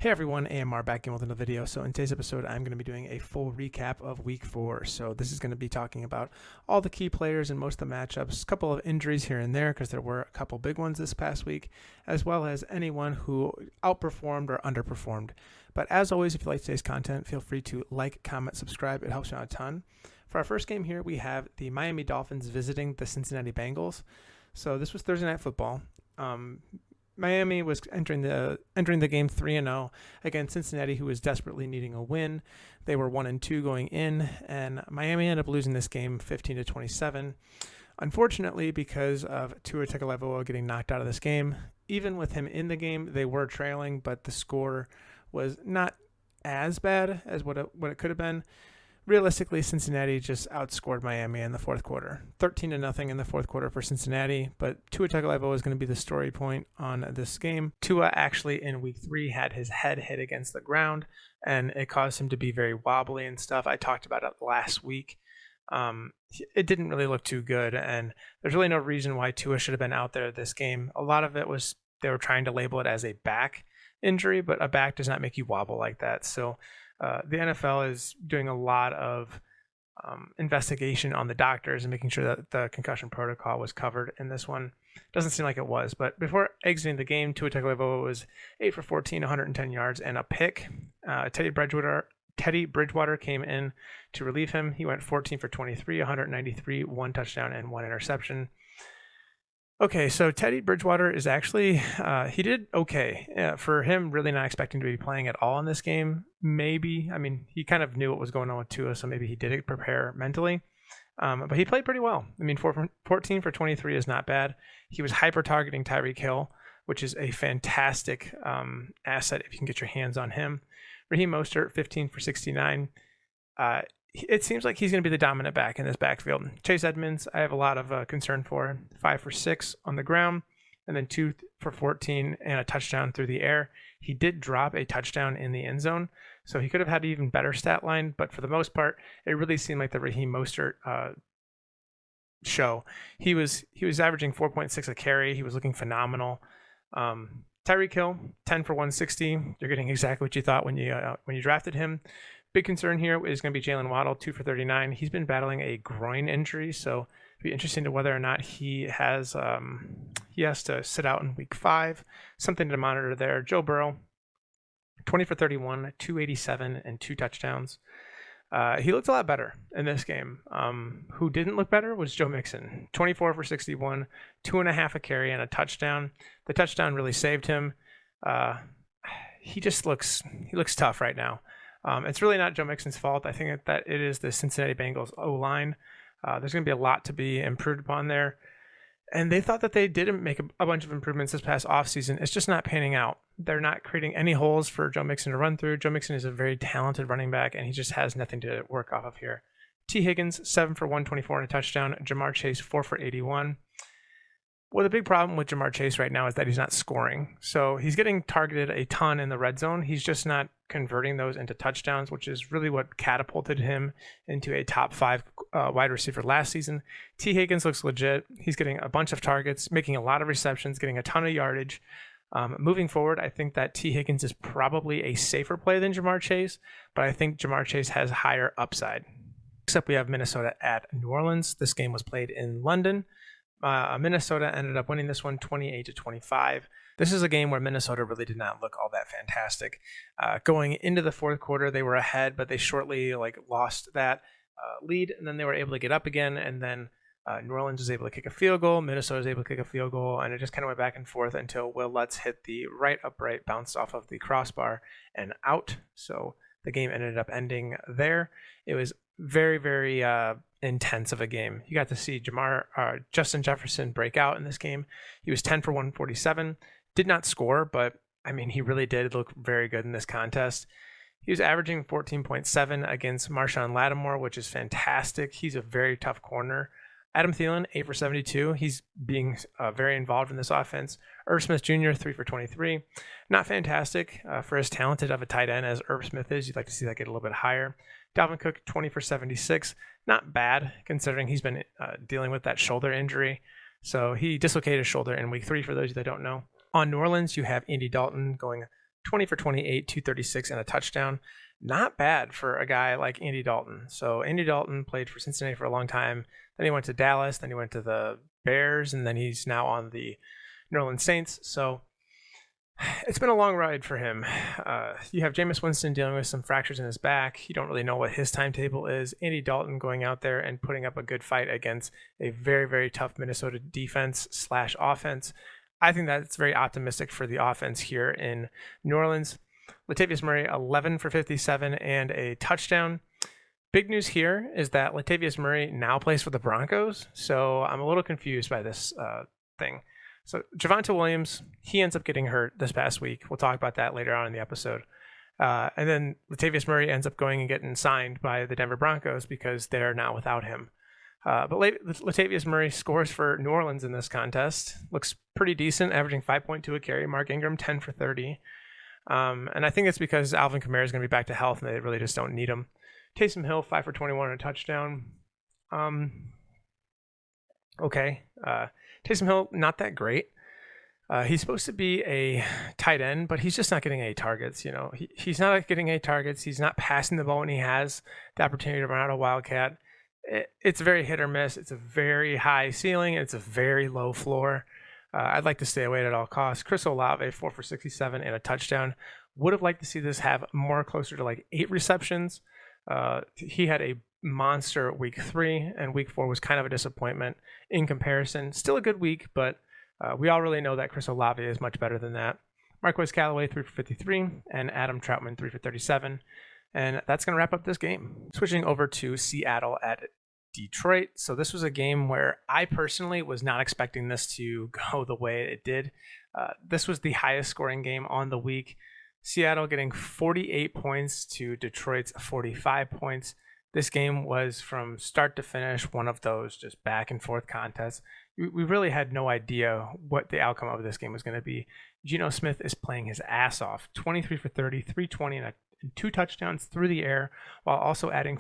Hey everyone, AMR back in with another video. So in today's episode, I'm going to be doing a full recap of week 4. So this is going to be talking about all the key players and most of the matchups, a couple of injuries here and there because there were a couple big ones this past week, as well as anyone who outperformed or underperformed. But as always, if you like today's content, feel free to like, comment, subscribe. It helps me out a ton. For our first game here, we have the Miami Dolphins visiting the Cincinnati Bengals. So this was Thursday Night Football. Miami was entering the game 3-0 against Cincinnati, who was desperately needing a win. They were 1-2 going in, and Miami ended up losing this game 15-27. Unfortunately, because of Tua Tagovailoa getting knocked out of this game, even with him in the game, they were trailing, but the score was not as bad as what it could have been. Realistically, Cincinnati just outscored Miami in the fourth quarter, 13-0 in the fourth quarter for Cincinnati. But Tua Tagovailoa is going to be the story point on this game. Tua actually in week 3 had his head hit against the ground, and it caused him to be very wobbly and stuff. I talked about it last week. It didn't really look too good, and there's really no reason why Tua should have been out there this game. A lot of it was they were trying to label it as a back injury, but a back does not make you wobble like that. So the NFL is doing a lot of investigation on the doctors and making sure that the concussion protocol was covered in this one. Doesn't seem like it was, but before exiting the game, Tua Tagovailoa was 8 for 14, 110 yards, and a pick. Teddy Bridgewater came in to relieve him. He went 14 for 23, 193, 1 touchdown, and 1 interception. Okay, so Teddy Bridgewater is actually, he did okay. For him really not expecting to be playing at all in this game, maybe. I mean, he kind of knew what was going on with Tua, so maybe he did prepare mentally. But he played pretty well. I mean, 14 for 23 is not bad. He was hyper-targeting Tyreek Hill, which is a fantastic asset if you can get your hands on him. Raheem Mostert, 15 for 69. It seems like he's going to be the dominant back in this backfield. Chase Edmonds, I have a lot of concern for. 5 for 6 on the ground, and then 2 for 14 and a touchdown through the air. He did drop a touchdown in the end zone, so he could have had an even better stat line, but for the most part, it really seemed like the Raheem Mostert show. He was averaging 4.6 a carry. He was looking phenomenal. Tyreek Hill, 10 for 160. You're getting exactly what you thought when you drafted him. Big concern here is going to be Jalen Waddle, 2 for 39. He's been battling a groin injury, so it'll be interesting to whether or not he has to sit out in week 5. Something to monitor there. Joe Burrow, 20 for 31, 287, and 2 touchdowns. He looked a lot better in this game. Who didn't look better was Joe Mixon, 24 for 61, 2.5 a carry, and a touchdown. The touchdown really saved him. He looks tough right now. It's really not Joe Mixon's fault. I think that it is the Cincinnati Bengals O-line. There's going to be a lot to be improved upon there. And they thought that they did make a bunch of improvements this past offseason. It's just not panning out. They're not creating any holes for Joe Mixon to run through. Joe Mixon is a very talented running back, and he just has nothing to work off of here. T. Higgins, 7 for 124 and a touchdown. Jamar Chase, 4 for 81. Well, the big problem with Jamar Chase right now is that he's not scoring. So he's getting targeted a ton in the red zone. He's just not converting those into touchdowns, which is really what catapulted him into a top 5 wide receiver last season. T. Higgins looks legit. He's getting a bunch of targets, making a lot of receptions, getting a ton of yardage. Moving forward, I think that T. Higgins is probably a safer play than Jamar Chase, but I think Jamar Chase has higher upside. Next up, we have Minnesota at New Orleans. This game was played in London. Minnesota ended up winning this one 28-25. This is a game where Minnesota really did not look all that fantastic. Going into the fourth quarter, they were ahead, but they shortly lost that lead, and then they were able to get up again, and then New Orleans was able to kick a field goal. Minnesota was able to kick a field goal, and it just kind of went back and forth until Will Lutz hit the right upright, bounced off of the crossbar, and out. So the game ended up ending there. It was very, very intense of a game. You got to see Justin Jefferson break out in this game. He was 10 for 147. Did not score, but I mean, he really did look very good in this contest. He was averaging 14.7 against Marshawn Lattimore, which is fantastic. He's a very tough corner. Adam Thielen, 8 for 72. He's being very involved in this offense. Irv Smith Jr., 3 for 23. Not fantastic for as talented of a tight end as Irv Smith is. You'd like to see that get a little bit higher. Dalvin Cook, 20 for 76. Not bad, considering he's been dealing with that shoulder injury. So he dislocated his shoulder in week 3, for those that don't know. On New Orleans, you have Andy Dalton going 20 for 28, 236, and a touchdown. Not bad for a guy like Andy Dalton. So Andy Dalton played for Cincinnati for a long time. Then he went to Dallas. Then he went to the Bears. And then he's now on the New Orleans Saints. So it's been a long ride for him. You have Jameis Winston dealing with some fractures in his back. You don't really know what his timetable is. Andy Dalton going out there and putting up a good fight against a very, very tough Minnesota defense / offense. I think that's very optimistic for the offense here in New Orleans. Latavius Murray, 11 for 57 and a touchdown. Big news here is that Latavius Murray now plays for the Broncos. So I'm a little confused by this thing. So Javonte Williams, he ends up getting hurt this past week. We'll talk about that later on in the episode. And then Latavius Murray ends up going and getting signed by the Denver Broncos because they're now without him. But Latavius Murray scores for New Orleans in this contest. Looks pretty decent, averaging 5.2 a carry. Mark Ingram, 10 for 30. And I think it's because Alvin Kamara is going to be back to health and they really just don't need him. Taysom Hill, 5 for 21 and a touchdown. Okay. Taysom Hill, not that great. He's supposed to be a tight end, but he's just not getting any targets. You know, he's not getting any targets. He's not passing the ball when he has the opportunity to run out a wildcat. It's very hit or miss. It's a very high ceiling. It's a very low floor. I'd like to stay away at all costs. Chris Olave, 4 for 67 and a touchdown. Would have liked to see this have more closer to like 8 receptions. He had a monster week 3, and week 4 was kind of a disappointment in comparison. Still a good week, but we all really know that Chris Olave is much better than that. Marquez Callaway, 3 for 53, and Adam Troutman, 3 for 37. And that's going to wrap up this game. Switching over to Seattle at Detroit. So this was a game where I personally was not expecting this to go the way it did. This was the highest scoring game on the week. Seattle getting 48 points to Detroit's 45 points. This game was from start to finish one of those just back and forth contests. We really had no idea what the outcome of this game was going to be. Geno Smith is playing his ass off. 23 for 30, 320 and 2 touchdowns through the air, while also adding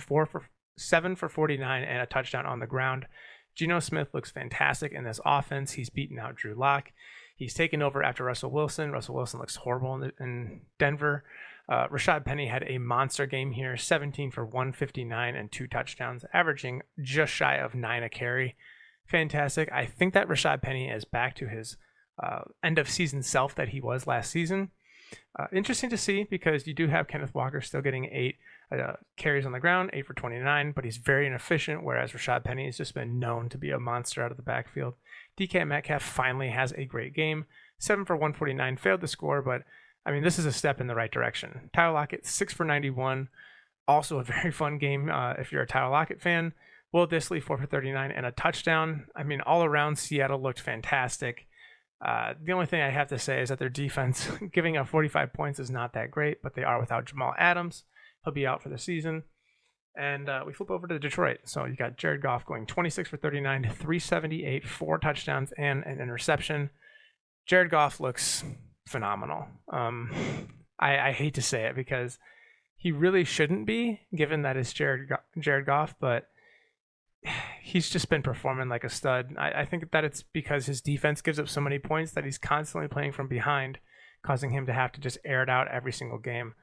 7 for 49 and a touchdown on the ground. Geno Smith looks fantastic in this offense. He's beaten out Drew Lock. He's taken over after Russell Wilson. Russell Wilson looks horrible in Denver. Rashad Penny had a monster game here, 17 for 159 and 2 touchdowns, averaging just shy of 9 a carry. Fantastic. I think that Rashad Penny is back to his end of season self that he was last season. Interesting to see because you do have Kenneth Walker still getting 8 carries on the ground, 8 for 29, but he's very inefficient, whereas Rashad Penny has just been known to be a monster out of the backfield. DK Metcalf finally has a great game, 7 for 149, failed to score, but I mean, this is a step in the right direction. Tyler Lockett, 6 for 91, also a very fun game if you're a Tyler Lockett fan. Will Dissly, 4 for 39 and a touchdown. I mean, all around, Seattle looked fantastic. The only thing I have to say is that their defense, giving up 45 points is not that great, but they are without Jamal Adams. He'll be out for the season. And we flip over to Detroit. So you got Jared Goff going 26 for 39, 378, 4 touchdowns, and an interception. Jared Goff looks phenomenal. I hate to say it because he really shouldn't be, given that it's Jared Goff, but he's just been performing like a stud. I think that it's because his defense gives up so many points that he's constantly playing from behind, causing him to have to just air it out every single game.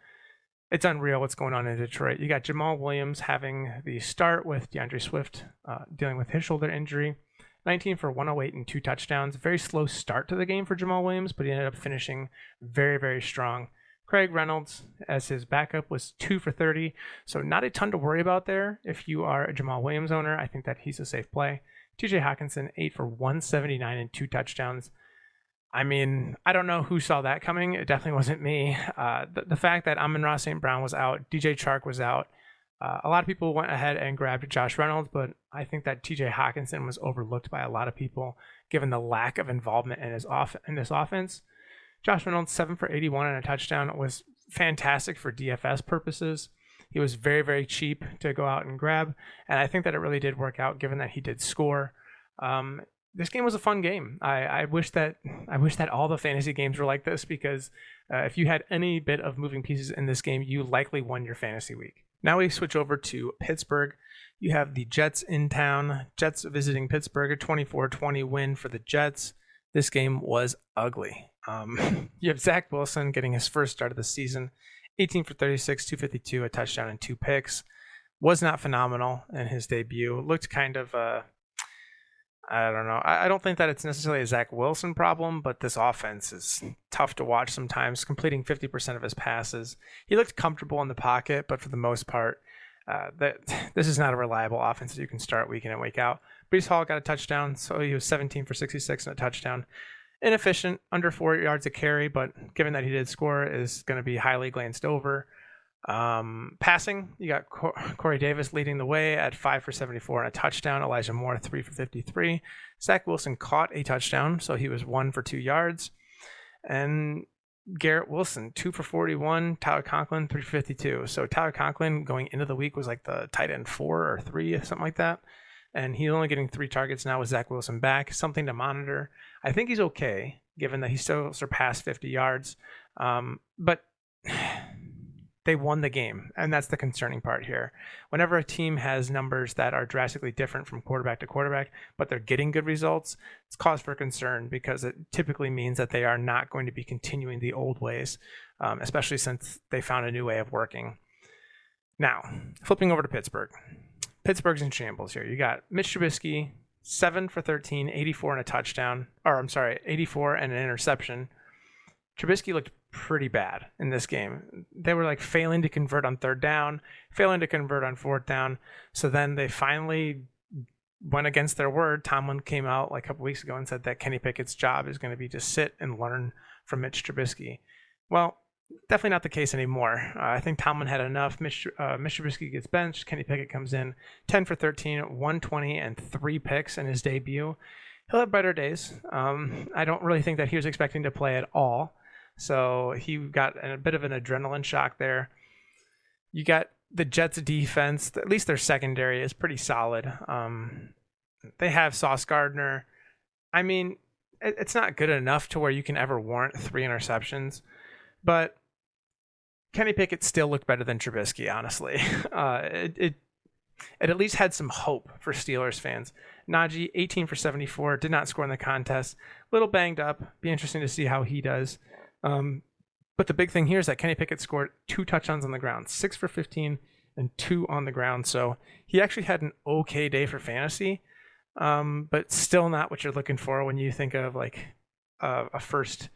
It's unreal what's going on in Detroit. You got Jamal Williams having the start with DeAndre Swift dealing with his shoulder injury. 19 for 108 and 2 touchdowns. Very slow start to the game for Jamal Williams, but he ended up finishing very, very strong. Craig Reynolds, as his backup, was 2 for 30, so not a ton to worry about there. If you are a Jamal Williams owner, I think that he's a safe play. TJ Hawkinson, 8 for 179 and 2 touchdowns. I mean, I don't know who saw that coming. It definitely wasn't me. The fact that Amon-Ra St. Brown was out, DJ Chark was out, a lot of people went ahead and grabbed Josh Reynolds, but I think that TJ Hawkinson was overlooked by a lot of people given the lack of involvement in this offense. Josh Reynolds, 7 for 81 and a touchdown, was fantastic for DFS purposes. He was very, very cheap to go out and grab, and I think that it really did work out given that he did score. This game was a fun game. I wish that all the fantasy games were like this because if you had any bit of moving pieces in this game, you likely won your fantasy week. Now we switch over to Pittsburgh. You have the Jets in town. Jets visiting Pittsburgh, a 24-20 win for the Jets. This game was ugly. You have Zach Wilson getting his first start of the season, 18 for 36, 252, a touchdown, and 2 picks. Was not phenomenal in his debut. Looked kind of, I don't know. I don't think that it's necessarily a Zach Wilson problem, but this offense is tough to watch sometimes, completing 50% of his passes. He looked comfortable in the pocket, but for the most part, this is not a reliable offense that you can start week in and week out. Brees Hall got a touchdown, so he was 17 for 66 and a touchdown. Inefficient, under 4 yards a carry, but given that he did score, is going to be highly glanced over. Passing, you got Corey Davis leading the way at 5 for 74 and a touchdown. Elijah Moore 3 for 53. Zach Wilson caught a touchdown, so he was 1 for 2 yards. And Garrett Wilson 2 for 41. Tyler Conklin 3 for 52. So Tyler Conklin going into the week was like the tight end 4 or 3, something like that. And he's only getting 3 targets now with Zach Wilson back. Something to monitor. I think he's okay, given that he still surpassed 50 yards. But they won the game, and that's the concerning part here. Whenever a team has numbers that are drastically different from quarterback to quarterback, but they're getting good results, it's cause for concern because it typically means that they are not going to be continuing the old ways, especially since they found a new way of working. Now, flipping over to Pittsburgh. Pittsburgh's in shambles here. You got Mitch Trubisky, 7 for 13, 84 and a touchdown. 84 and an interception. Trubisky looked pretty bad in this game. They were like failing to convert on 3rd down, failing to convert on 4th down. So then they finally went against their word. Tomlin came out like a couple weeks ago and said that Kenny Pickett's job is going to be to sit and learn from Mitch Trubisky. Well, definitely not the case anymore. I think Tomlin had enough. Mitch Trubisky gets benched. Kenny Pickett comes in, 10 for 13, 120, and 3 picks in his debut. He'll have better days. I don't really think that he was expecting to play at all. So he got a bit of an adrenaline shock there. You got the Jets defense. At least their secondary is pretty solid. They have Sauce Gardner. I mean, it's not good enough to where you can ever warrant 3 interceptions. But Kenny Pickett still looked better than Trubisky, honestly. It at least had some hope for Steelers fans. Najee, 18 for 74, did not score in the contest. A little banged up. Be interesting to see how he does. But the big thing here is that Kenny Pickett scored 2 touchdowns on the ground, 6 for 15 and 2 on the ground. So he actually had an okay day for fantasy, but still not what you're looking for when you think of like a first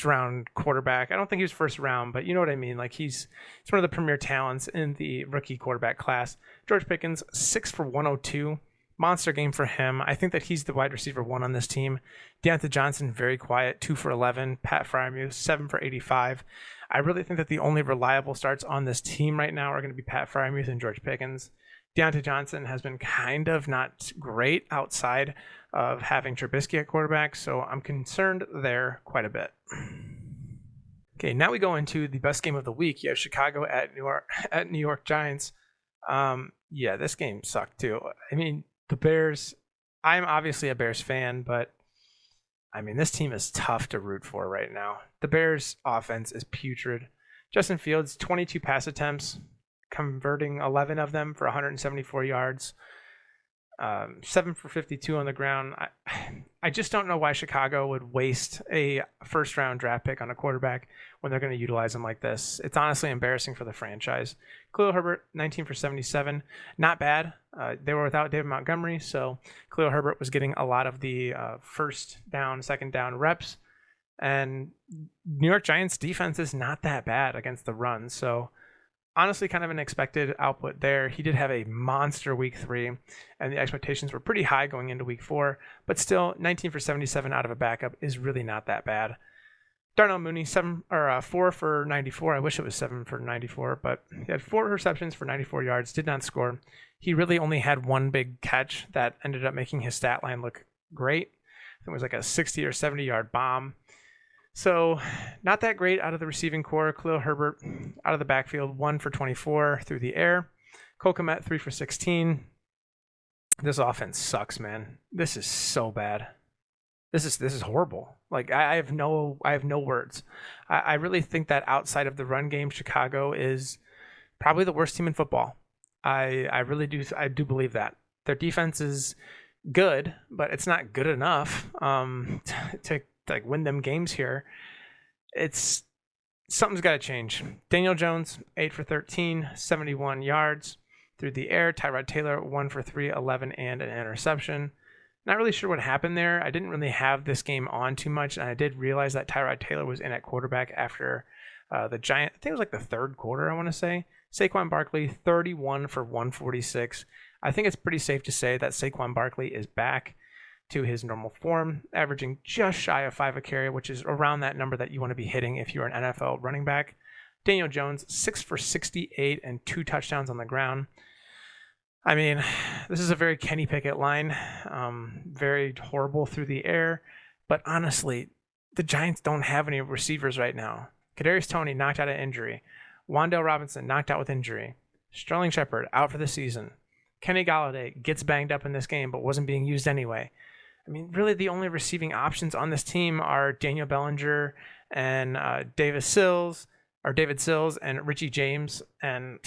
round quarterback. I don't think he was first round, but you know what I mean. Like he's one of the premier talents in the rookie quarterback class. George Pickens, 6 for 102. Monster game for him. I think that he's the wide receiver 1 on this team. Deontay Johnson, very quiet, 2 for 11. Pat Freiermuth, 7 for 85. I really think that the only reliable starts on this team right now are going to be Pat Freiermuth and George Pickens. Deontay Johnson has been kind of not great outside of having Trubisky at quarterback, so I'm concerned there quite a bit. Okay, now we go into the best game of the week. You have Chicago at New York Giants. Yeah, this game sucked too. I mean, the Bears, I'm obviously a Bears fan, but I mean, this team is tough to root for right now. The Bears offense is putrid. Justin Fields, 22 pass attempts, converting 11 of them for 174 yards, 7 for 52 on the ground. I just don't know why Chicago would waste a first-round draft pick on a quarterback when they're going to utilize him like this. It's honestly embarrassing for the franchise. Khalil Herbert, 19 for 77. Not bad. They were without David Montgomery, so Khalil Herbert was getting a lot of the first down, second down reps. And New York Giants defense is not that bad against the run, so honestly kind of an expected output there. He did have a monster week 3, and the expectations were pretty high going into week 4, but still 19 for 77 out of a backup is really not that bad. Darnell Mooney, 4 for 94. I wish it was 7 for 94, but he had 4 receptions for 94 yards, did not score. He really only had 1 big catch that ended up making his stat line look great. I think it was like a 60 or 70 yard bomb. So not that great out of the receiving core. Khalil Herbert out of the backfield, 1 for 24 through the air. Cole Kmet, 3 for 16. This offense sucks, man. This is so bad. This is horrible. Like I have no words. I really think that outside of the run game, Chicago is probably the worst team in football. I really do believe that. Their defense is good, but it's not good enough to like win them games here. It's something's got to change. Daniel Jones, 8 for 13, 71 yards through the air. Tyrod Taylor, 1 for 3, 11, and an interception. Not really sure what happened there. I didn't really have this game on too much, and I did realize that Tyrod Taylor was in at quarterback after the Giant. I think it was like the third quarter, I want to say. Saquon Barkley, 31 for 146. I think it's pretty safe to say that Saquon Barkley is back to his normal form, averaging just shy of 5 a carry, which is around that number that you want to be hitting if you're an NFL running back. Daniel Jones, 6 for 68 and 2 touchdowns on the ground. I mean, this is a very Kenny Pickett line, very horrible through the air. But honestly, the Giants don't have any receivers right now. Kadarius Toney knocked out of injury. Wan'Dale Robinson knocked out with injury. Sterling Shepard out for the season. Kenny Golladay gets banged up in this game but wasn't being used anyway. I mean, really the only receiving options on this team are Daniel Bellinger and David Sills and Richie James. And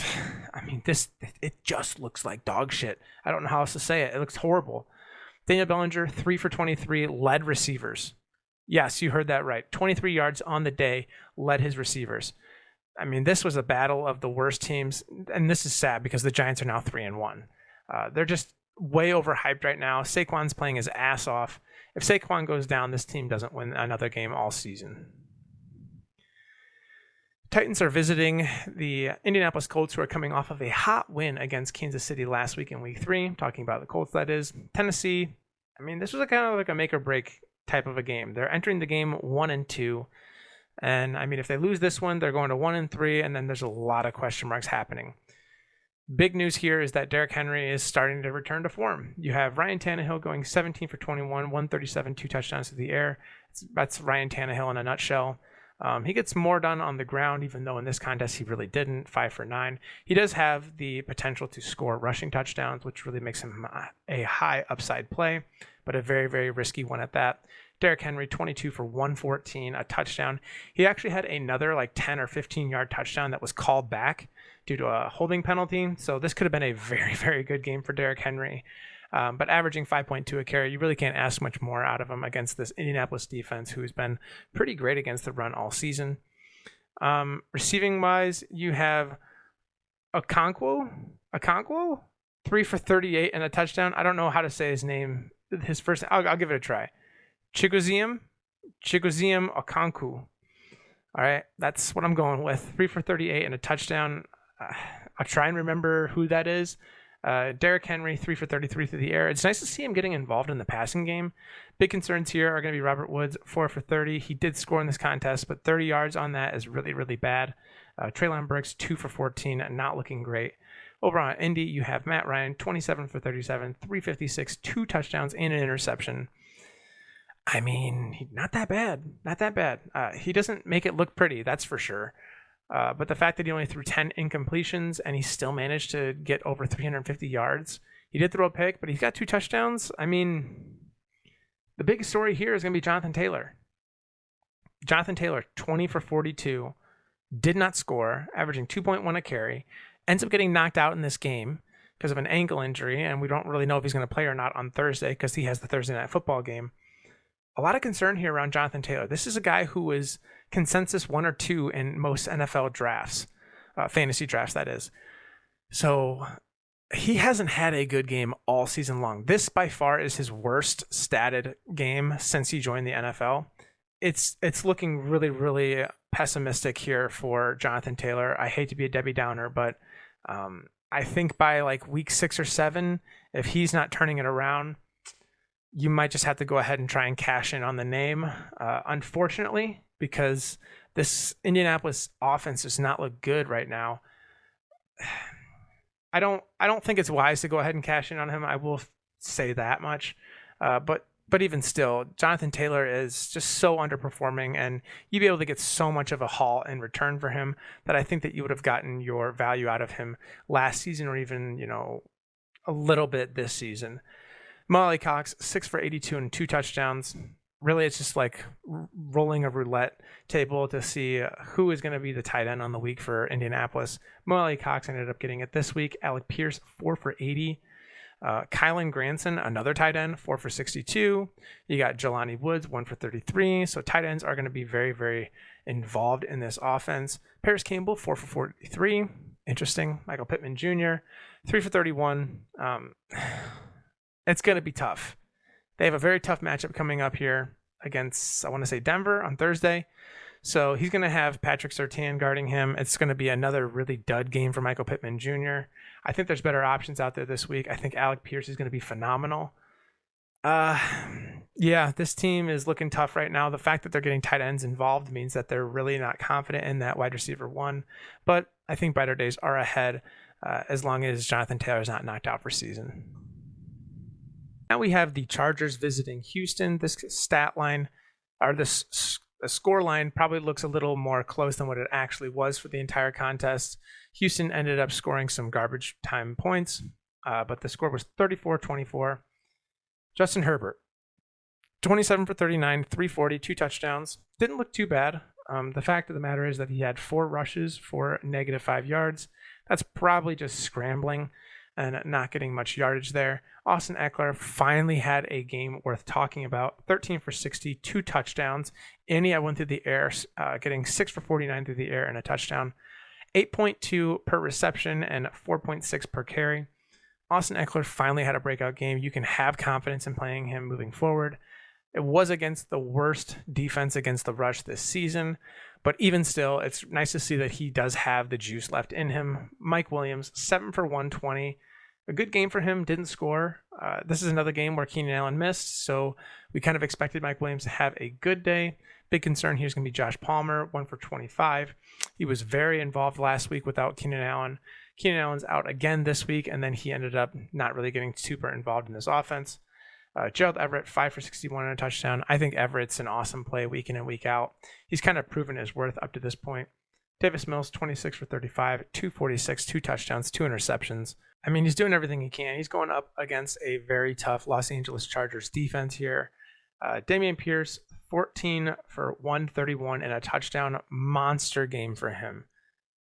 I mean, it just looks like dog shit. I don't know how else to say it. It looks horrible. Daniel Bellinger, 3 for 23, led receivers. Yes, you heard that right. 23 yards on the day, led his receivers. I mean, this was a battle of the worst teams, and this is sad because the Giants are now 3-1. They're just way overhyped right now. Saquon's playing his ass off. If Saquon goes down, this team doesn't win another game all season. Titans are visiting the Indianapolis Colts, who are coming off of a hot win against Kansas City last week in Week 3. Talking about the Colts, that is. Tennessee, I mean, this was a kind of like a make or break type of a game. They're entering the game 1-2. And I mean, if they lose this one, they're going to 1-3, and then there's a lot of question marks happening. Big news here is that Derrick Henry is starting to return to form. You have Ryan Tannehill going 17 for 21, 137, 2 touchdowns to the air. That's Ryan Tannehill in a nutshell. He gets more done on the ground, even though in this contest he really didn't, 5 for 9. He does have the potential to score rushing touchdowns, which really makes him a high upside play, but a very, very risky one at that. Derrick Henry, 22 for 114, a touchdown. He actually had another like 10 or 15-yard touchdown that was called back due to a holding penalty. So this could have been a very, very good game for Derrick Henry. But averaging 5.2 a carry, you really can't ask much more out of him against this Indianapolis defense, who's been pretty great against the run all season. Receiving-wise, you have Okonkwo, 3 for 38 and a touchdown. I don't know how to say his name. His first, I'll give it a try. Chigozie Okonkwo. All right, that's what I'm going with. 3 for 38 and a touchdown. I'll try and remember who that is. Derrick Henry, 3 for 33 through the air. It's nice to see him getting involved in the passing game. Big concerns here are going to be Robert Woods, 4 for 30. He did score in this contest, but 30 yards on that is really, really bad. Treylon Burks, 2 for 14, not looking great. Over on Indy, you have Matt Ryan, 27 for 37, 356, 2 touchdowns, and an interception. I mean, not that bad. Not that bad. He doesn't make it look pretty, that's for sure. But the fact that he only threw 10 incompletions and he still managed to get over 350 yards. He did throw a pick, but he's got 2 touchdowns. I mean, the big story here is going to be Jonathan Taylor. Jonathan Taylor, 20 for 42, did not score, averaging 2.1 a carry, ends up getting knocked out in this game because of an ankle injury, and we don't really know if he's going to play or not on Thursday because he has the Thursday night football game. A lot of concern here around Jonathan Taylor. This is a guy who is consensus 1 or 2 in most NFL drafts, fantasy drafts, that is. So he hasn't had a good game all season long. This by far is his worst statted game since he joined the NFL. It's looking really, really pessimistic here for Jonathan Taylor. I hate to be a Debbie Downer, but I think by like week 6 or 7, if he's not turning it around, you might just have to go ahead and try and cash in on the name, unfortunately, because this Indianapolis offense does not look good right now. I don't think it's wise to go ahead and cash in on him. I will say that much. But even still, Jonathan Taylor is just so underperforming, and you'd be able to get so much of a haul in return for him that I think that you would have gotten your value out of him last season, or even, a little bit this season. Mo Cox, 6 for 82 and 2 touchdowns. Really, it's just like rolling a roulette table to see who is going to be the tight end on the week for Indianapolis. Mo Cox ended up getting it this week. Alec Pierce, 4 for 80. Kylan Granson, another tight end, 4 for 62. You got Jelani Woods, 1 for 33. So tight ends are going to be very, very involved in this offense. Paris Campbell, 4 for 43. Interesting. Michael Pittman Jr., 3 for 31. It's going to be tough. They have a very tough matchup coming up here against, I want to say, Denver on Thursday. So he's going to have Patrick Surtain guarding him. It's going to be another really dud game for Michael Pittman Jr. I think there's better options out there this week. I think Alec Pierce is going to be phenomenal. Yeah, this team is looking tough right now. The fact that they're getting tight ends involved means that they're really not confident in that wide receiver one. But I think brighter days are ahead as long as Jonathan Taylor is not knocked out for season. Now we have the Chargers visiting Houston. This stat line, or this score line, probably looks a little more close than what it actually was for the entire contest. Houston ended up scoring some garbage time points, but the score was 34-24. Justin Herbert, 27 for 39, 340, 2 touchdowns. Didn't look too bad. The fact of the matter is that he had 4 rushes for -5 yards. That's probably just scrambling and not getting much yardage there. Austin Eckler finally had a game worth talking about. 13 for 60, 2 touchdowns. And he went through the air, getting 6 for 49 through the air and a touchdown. 8.2 per reception and 4.6 per carry. Austin Eckler finally had a breakout game. You can have confidence in playing him moving forward. It was against the worst defense against the rush this season, but even still, it's nice to see that he does have the juice left in him. Mike Williams, 7 for 120. A good game for him, didn't score. This is another game where Keenan Allen missed, so we kind of expected Mike Williams to have a good day. Big concern here is going to be Josh Palmer, 1 for 25. He was very involved last week without Keenan Allen. Keenan Allen's out again this week, and then he ended up not really getting super involved in this offense. Gerald Everett, 5 for 61 and a touchdown. I think Everett's an awesome play week in and week out. He's kind of proven his worth up to this point. Davis Mills, 26 for 35, 246, 2 touchdowns, 2 interceptions. I mean, he's doing everything he can. He's going up against a very tough Los Angeles Chargers defense here. Dameon Pierce, 14 for 131 and a touchdown. Monster game for him.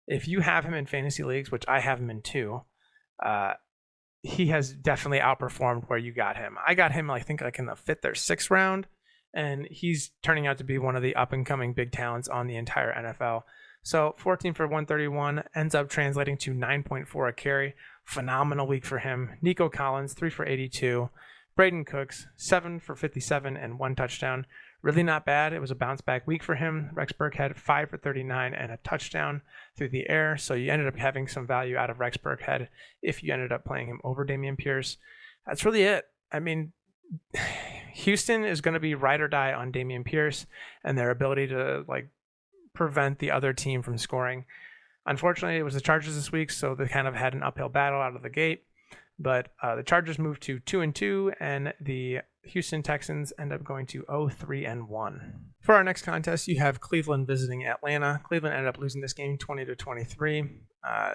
If you have him in fantasy leagues, which I have him in 2, he has definitely outperformed where you got him. I got him, I think, in the 5th or 6th round, and he's turning out to be one of the up-and-coming big talents on the entire NFL. So 14 for 131 ends up translating to 9.4 a carry. Phenomenal week for him. Nico Collins, 3 for 82. Braden Cooks, 7 for 57 and 1 touchdown. Really not bad. It was a bounce-back week for him. Rex Burkhead, 5 for 39 and a touchdown through the air. So you ended up having some value out of Rex Burkhead if you ended up playing him over Dameon Pierce. That's really it. I mean, Houston is going to be ride or die on Dameon Pierce and their ability to prevent the other team from scoring. Unfortunately, it was the Chargers this week, so they kind of had an uphill battle out of the gate. But the Chargers moved to 2-2, and the Houston Texans end up going to 0-3-1. For our next contest, you have Cleveland visiting Atlanta. Cleveland ended up losing this game 20-23.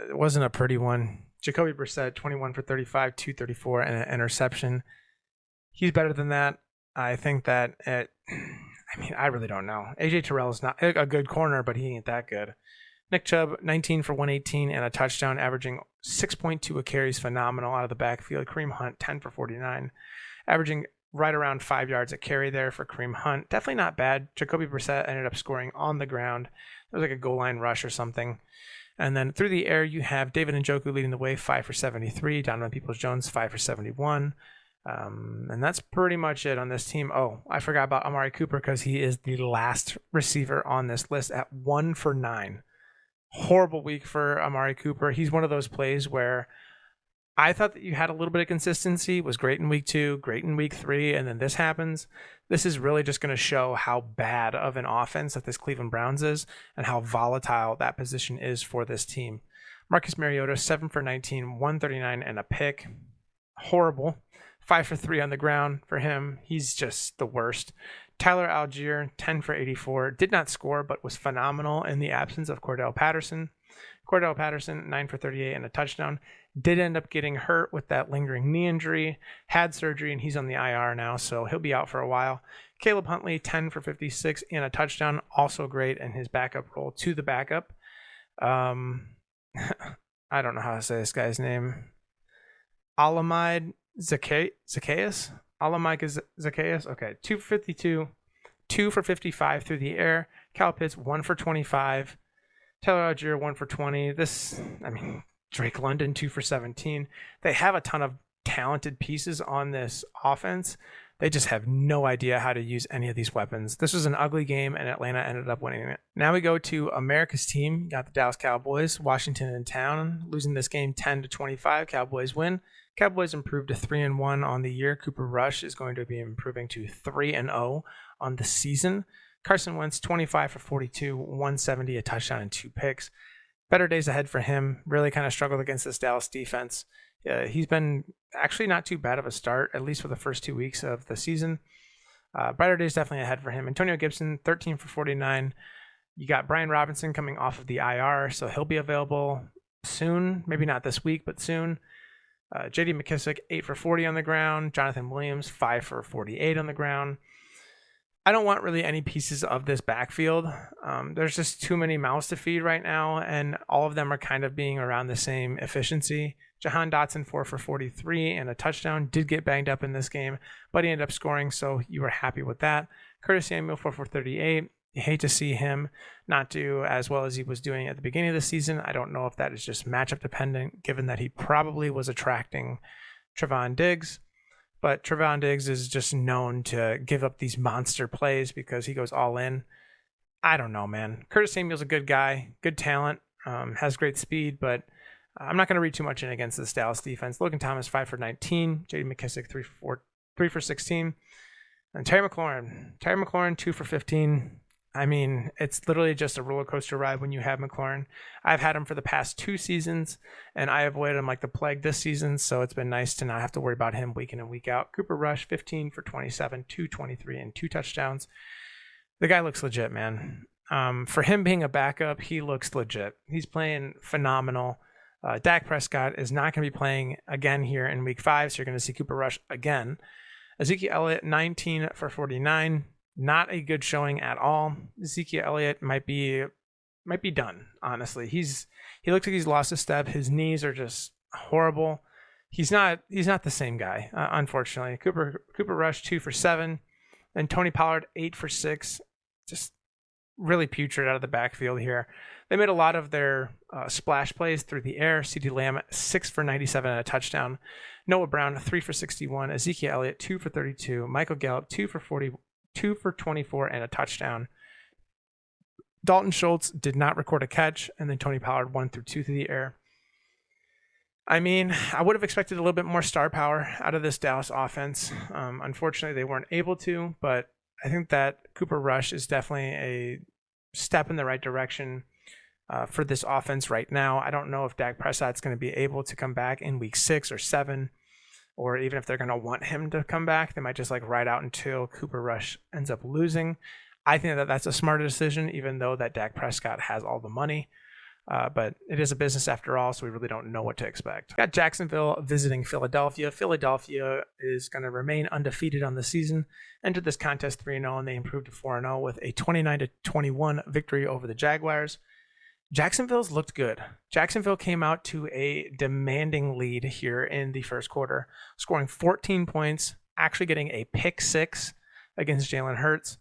It wasn't a pretty one. Jacoby Brissett, 21 for 35, 234, and an interception. He's better than that. I think that I really don't know. AJ Terrell is not a good corner, but he ain't that good. Nick Chubb, 19 for 118 and a touchdown, averaging 6.2 a carry is phenomenal out of the backfield. Kareem Hunt, 10 for 49, averaging right around 5 yards a carry there for Kareem Hunt. Definitely not bad. Jacoby Brissett ended up scoring on the ground. It was like a goal line rush or something. And then through the air, you have David Njoku leading the way, 5 for 73. Donovan Peoples-Jones, 5 for 71. And that's pretty much it on this team. Oh, I forgot about Amari Cooper because he is the last receiver on this list at 1 for 9. Horrible week for Amari Cooper. He's one of those plays where I thought that you had a little bit of consistency, was great in week 2, great in week 3, and then this happens. This is really just going to show how bad of an offense that this Cleveland Browns is and how volatile that position is for this team. Marcus Mariota, 7 for 19, 139 and a pick. Horrible. 5 for 3 on the ground for him. He's just the worst. Tyler Algier, 10 for 84, did not score, but was phenomenal in the absence of Cordell Patterson. Cordell Patterson, 9 for 38 and a touchdown. Did end up getting hurt with that lingering knee injury, had surgery, and he's on the IR now, so he'll be out for a while. Caleb Huntley, 10 for 56 and a touchdown, also great in his backup role to the backup. I don't know how to say this guy's name. Alamide Zacchaeus? Alamika Zacchaeus? Okay, 2 for 52, 2 for 55 through the air. Cal Pitts, 1 for 25. Taylor Algier, 1 for 20. Drake London, 2 for 17. They have a ton of talented pieces on this offense. They just have no idea how to use any of these weapons. This was an ugly game, and Atlanta ended up winning it. Now we go to America's team. Got the Dallas Cowboys. Washington in town, losing this game 10-25. Cowboys win. Cowboys improved to 3-1 on the year. Cooper Rush is going to be improving to 3-0 on the season. Carson Wentz, 25 for 42, 170, a touchdown, and 2 picks. Better days ahead for him. Really kind of struggled against this Dallas defense. He's been actually not too bad of a start, at least for the first 2 weeks of the season. Brighter days definitely ahead for him. Antonio Gibson, 13 for 49. You got Brian Robinson coming off of the IR, so he'll be available soon. Maybe not this week, but soon. J.D. McKissick, 8 for 40 on the ground. Jonathan Williams, 5 for 48 on the ground. I don't want really any pieces of this backfield. There's just too many mouths to feed right now, and all of them are kind of being around the same efficiency. Jahan Dotson, 4 for 43 and a touchdown. Did get banged up in this game, but he ended up scoring, so you were happy with that. Curtis Samuel, 4 for 38. You hate to see him not do as well as he was doing at the beginning of the season. I don't know if that is just matchup dependent, given that he probably was attracting Trevon Diggs. But Trevon Diggs is just known to give up these monster plays because he goes all in. I don't know, man. Curtis Samuel's a good guy, good talent, has great speed, but I'm not going to read too much in against this Dallas defense. Logan Thomas, 5 for 19. J.D. McKissick, 3 for 16. And Terry McLaurin, 2 for 15. I mean, it's literally just a roller coaster ride when you have McLaurin. I've had him for the past 2 seasons, and I avoided him like the plague this season, so it's been nice to not have to worry about him week in and week out. Cooper Rush, 15 for 27, 223, and 2 touchdowns. The guy looks legit, man. For him being a backup, he looks legit. He's playing phenomenal. Dak Prescott is not going to be playing again here in week 5, so you're going to see Cooper Rush again. Ezekiel Elliott, 19 for 49. Not a good showing at all. Ezekiel Elliott might be done, honestly. He looks like he's lost a step. His knees are just horrible. He's not the same guy, unfortunately. Cooper Rush, 2 for 7. And Tony Pollard, 8 for 6. Just really putrid out of the backfield here. They made a lot of their splash plays through the air. CeeDee Lamb, 6 for 97 and a touchdown. Noah Brown, 3 for 61. Ezekiel Elliott, 2 for 32. Michael Gallup, 2 for 40. 2 for 24 and a touchdown. Dalton Schultz did not record a catch, and then Tony Pollard 1 through 2 through the air. I mean, I would have expected a little bit more star power out of this Dallas offense. Unfortunately, they weren't able to, but I think that Cooper Rush is definitely a step in the right direction for this offense right now. I don't know if Dak Prescott's going to be able to come back in week 6 or 7. Or even if they're going to want him to come back, they might just ride out until Cooper Rush ends up losing. I think that that's a smarter decision, even though that Dak Prescott has all the money. But it is a business after all, so we really don't know what to expect. Got Jacksonville visiting Philadelphia. Philadelphia is going to remain undefeated on the season. Entered this contest 3-0, and they improved to 4-0 with a 29-21 victory over the Jaguars. Jacksonville's looked good. Jacksonville came out to a demanding lead here in the first quarter, scoring 14 points, actually getting a pick 6 against Jalen Hurts.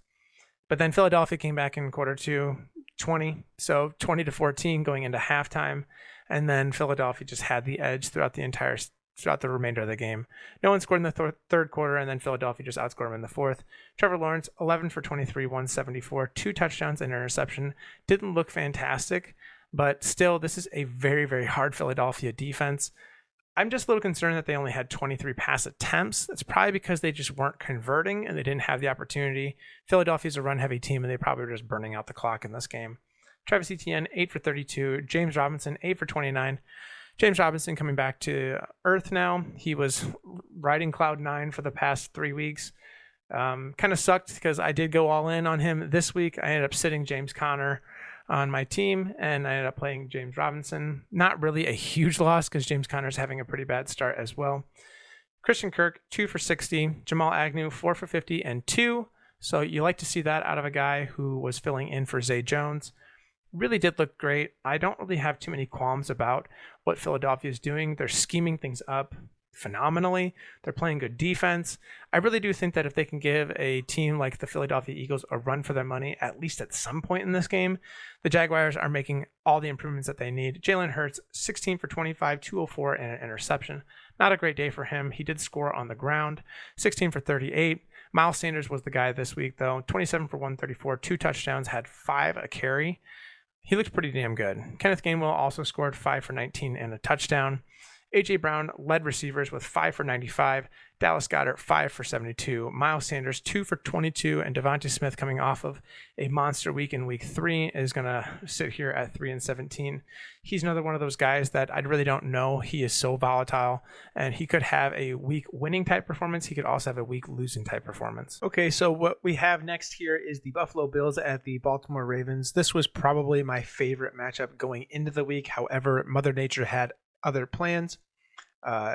But then Philadelphia came back in quarter 2, 20, so 20-14 going into halftime, and then Philadelphia just had the edge throughout the remainder of the game. No one scored in the third quarter, and then Philadelphia just outscored them in the fourth. Trevor Lawrence, 11 for 23, 174, 2 touchdowns and an interception. Didn't look fantastic, but still, this is a very, very hard Philadelphia defense. I'm just a little concerned that they only had 23 pass attempts. That's probably because they just weren't converting and they didn't have the opportunity. Philadelphia's a run-heavy team, and they probably were just burning out the clock in this game. Travis Etienne, 8 for 32. James Robinson, 8 for 29. James Robinson coming back to earth now. He was riding cloud 9 for the past 3 weeks. Kind of sucked because I did go all in on him this week. I ended up sitting James Conner on my team, and I ended up playing James Robinson. Not really a huge loss because James Conner's having a pretty bad start as well. Christian Kirk, 2 for 60. Jamal Agnew, 4 for 50 and 2. So you like to see that out of a guy who was filling in for Zay Jones. Really did look great. I don't really have too many qualms about what Philadelphia is doing. They're scheming things up. phenomenally. They're playing good defense. I really do think that if they can give a team like the Philadelphia Eagles a run for their money, at least at some point in this game, the Jaguars are making all the improvements that they need. Jalen Hurts, 16 for 25, 204, and an interception. Not a great day for him. He did score on the ground, 16 for 38. Miles Sanders was the guy this week, though. 27 for 134, 2 touchdowns, had 5 a carry. He looked pretty damn good. Kenneth Gainwell also scored 5 for 19 and a touchdown. A.J. Brown led receivers with 5 for 95. Dallas Goedert, 5 for 72. Miles Sanders, 2 for 22. And Devontae Smith, coming off of a monster week in week 3, is going to sit here at 3 and 17. He's another one of those guys that I really don't know. He is so volatile, and he could have a week winning type performance. He could also have a week losing type performance. Okay, so what we have next here is the Buffalo Bills at the Baltimore Ravens. This was probably my favorite matchup going into the week. However, Mother Nature had other plans.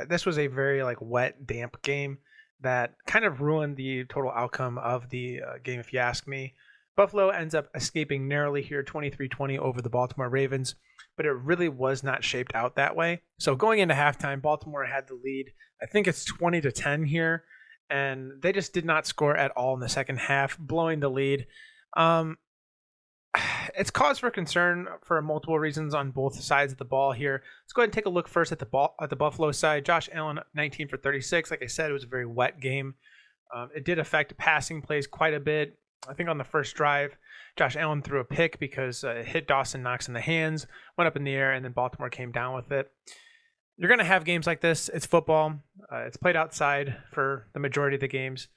This was a very wet, damp game that kind of ruined the total outcome of the game, if you ask me. Buffalo ends up escaping narrowly here, 23-20 over the Baltimore Ravens, but it really was not shaped out that way. So going into halftime, Baltimore had the lead. I think it's 20-10 here, and they just did not score at all in the second half, blowing the lead. It's cause for concern for multiple reasons on both sides of the ball here. Let's go ahead and take a look first at the Buffalo side. Josh Allen, 19 for 36. Like I said, it was a very wet game. It did affect passing plays quite a bit. I think on the first drive, Josh Allen threw a pick because it hit Dawson Knox in the hands, went up in the air, and then Baltimore came down with it. You're going to have games like this. It's football. It's played outside for the majority of the games.